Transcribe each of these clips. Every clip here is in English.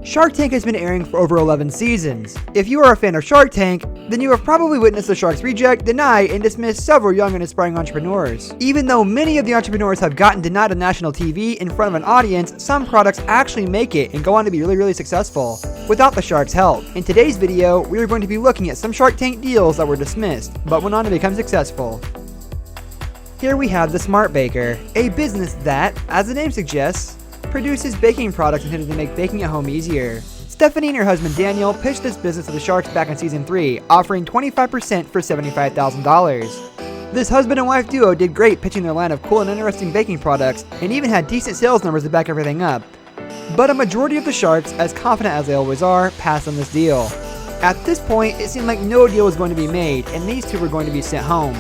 Shark Tank has been airing for over 11 seasons. If you are a fan of Shark Tank, then you have probably witnessed the sharks reject, deny, and dismiss several young and aspiring entrepreneurs. Even though many of the entrepreneurs have gotten denied on national TV in front of an audience, some products actually make it and go on to be really successful without the sharks' help. In today's video, we are going to be looking at some Shark Tank deals that were dismissed, but went on to become successful. Here we have the Smart Baker, a business that, as the name suggests, produces baking products intended to make baking at home easier. Stephanie and her husband Daniel pitched this business to the Sharks back in season 3, offering 25% for $75,000. This husband and wife duo did great pitching their line of cool and interesting baking products, and even had decent sales numbers to back everything up. But a majority of the Sharks, as confident as they always are, passed on this deal. At this point, it seemed like no deal was going to be made, and these two were going to be sent home.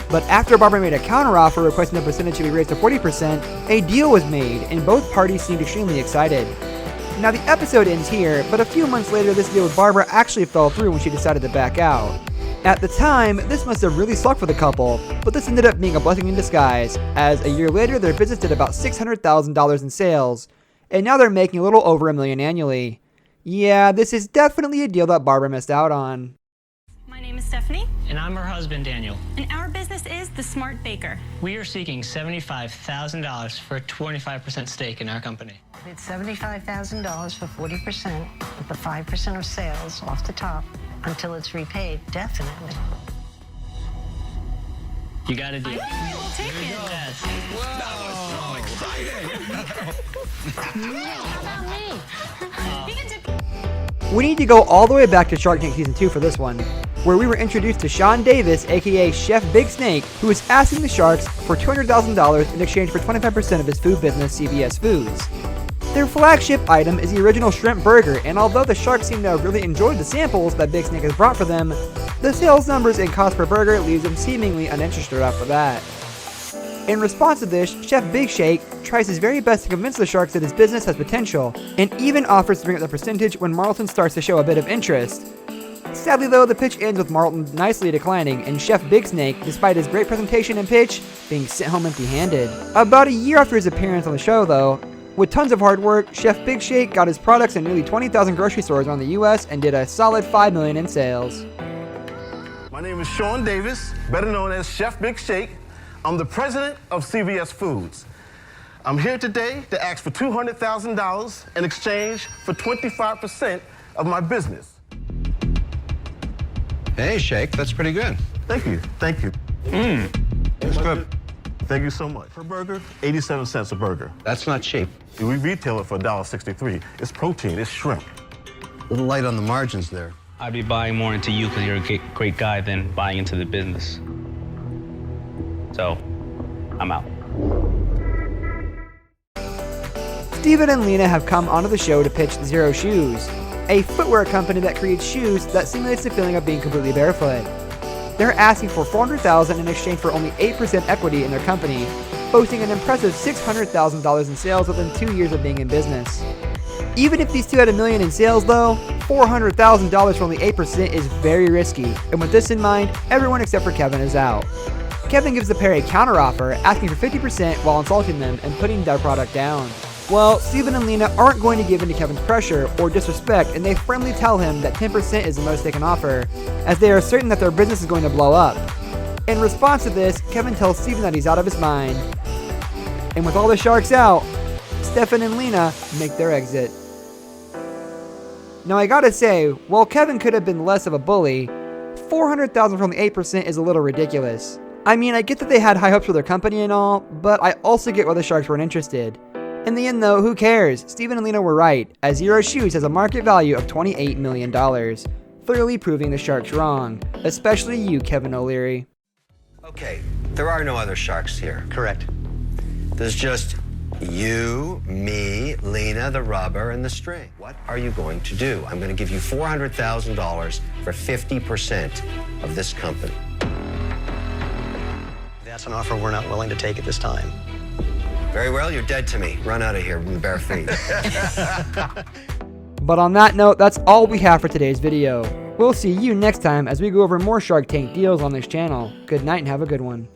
But after Barbara made a counteroffer requesting the percentage to be raised to 40%, a deal was made, and both parties seemed extremely excited. Now the episode ends here, but a few months later this deal with Barbara actually fell through when she decided to back out. At the time, this must have really sucked for the couple, but this ended up being a blessing in disguise, as a year later their business did about $600,000 in sales, and now they're making a little over $1 million annually. Yeah, this is definitely a deal that Barbara missed out on. My name is Stephanie. And I'm her husband, Daniel. And our business is The Smart Baker. We are seeking $75,000 for a 25% stake in our company. It's $75,000 for 40% with the 5% of sales off the top until it's repaid, definitely. You got a deal. We'll take it. Yes. That was so exciting. How about me? You can dip. We need to go all the way back to Shark Tank Season 2 for this one, where we were introduced to Sean Davis, aka Chef Big Snake, who is asking the Sharks for $200,000 in exchange for 25% of his food business, CVS Foods. Their flagship item is the original shrimp burger, and although the Sharks seem to have really enjoyed the samples that Big Snake has brought for them, the sales numbers and cost per burger leaves them seemingly uninterested after that. In response to this, Chef Big Shake tries his very best to convince the Sharks that his business has potential, and even offers to bring up the percentage when Marlton starts to show a bit of interest. Sadly though, the pitch ends with Marlton nicely declining, and Chef Big Snake, despite his great presentation and pitch, being sent home empty-handed. About a year after his appearance on the show though, with tons of hard work, Chef Big Shake got his products in nearly 20,000 grocery stores around the US and did a solid $5 million in sales. My name is Sean Davis, better known as Chef Big Shake. I'm the president of CVS Foods. I'm here today to ask for $200,000 in exchange for 25% of my business. Hey, Shake, that's pretty good. Thank you, thank you. It's good. Thank you so much. Per burger, 87 cents a burger. That's not cheap. We retail it for $1.63. It's protein, it's shrimp. A little light on the margins there. I'd be buying more into you because you're a great guy than buying into the business. So, I'm out. Steven and Lena have come onto the show to pitch Xero Shoes, a footwear company that creates shoes that simulates the feeling of being completely barefoot. They're asking for $400,000 in exchange for only 8% equity in their company, boasting an impressive $600,000 in sales within 2 years of being in business. Even if these two had $1 million in sales though, $400,000 for only 8% is very risky, and with this in mind, everyone except for Kevin is out. Kevin gives the pair a counteroffer, asking for 50% while insulting them and putting their product down. Well, Steven and Lena aren't going to give in to Kevin's pressure or disrespect, and they friendly tell him that 10% is the most they can offer, as they are certain that their business is going to blow up. In response to this, Kevin tells Steven that he's out of his mind. And with all the Sharks out, Stefan and Lena make their exit. Now I gotta say, while Kevin could have been less of a bully, $400,000 from the 8% is a little ridiculous. I mean, I get that they had high hopes for their company and all, but I also get why the Sharks weren't interested. In the end though, who cares? Steven and Lena were right, as Xero Shoes has a market value of $28 million, thoroughly proving the Sharks wrong, especially you, Kevin O'Leary. Okay, there are no other Sharks here. Correct. There's just you, me, Lena, the rubber, and the string. What are you going to do? I'm going to give you $400,000 for 50% of this company. That's an offer we're not willing to take at this time. Very well, you're dead to me. Run out of here with bare feet. But on that note, that's all we have for today's video. We'll see you next time as we go over more Shark Tank deals on this channel. Good night and have a good one.